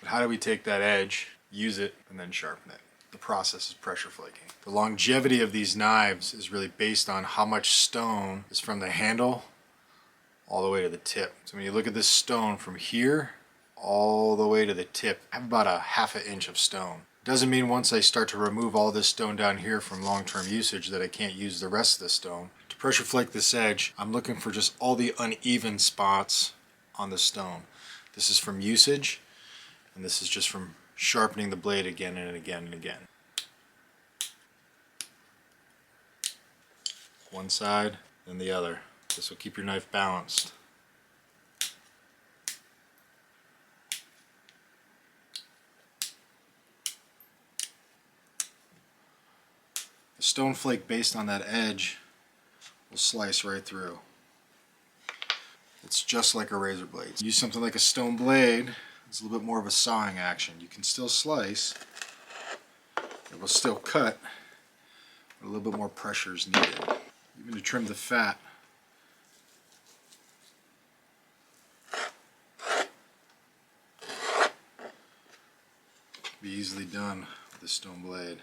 But how do we take that edge, use it, and then sharpen it? The process is pressure flaking. The longevity of these knives is really based on how much stone is from the handle all the way to the tip. So when you look at this stone from here all the way to the tip, I have about a ½ inch of stone. Doesn't mean once I start to remove all this stone down here from long-term usage that I can't use the rest of the stone. To pressure flake this edge, I'm looking for just all the uneven spots on the stone. This is from usage, and this is just from sharpening the blade again and again and again. One side, then the other. This will keep your knife balanced. The stone flake based on that edge will slice right through. It's just like a razor blade. Use something like a stone blade, it's a little bit more of a sawing action. You can still slice, it will still cut, but a little bit more pressure is needed. Even to trim the fat, be easily done with a stone blade.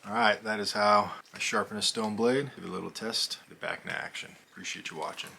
Alright, that is how I sharpen a stone blade. Give it a little test, get it back into action. Appreciate you watching.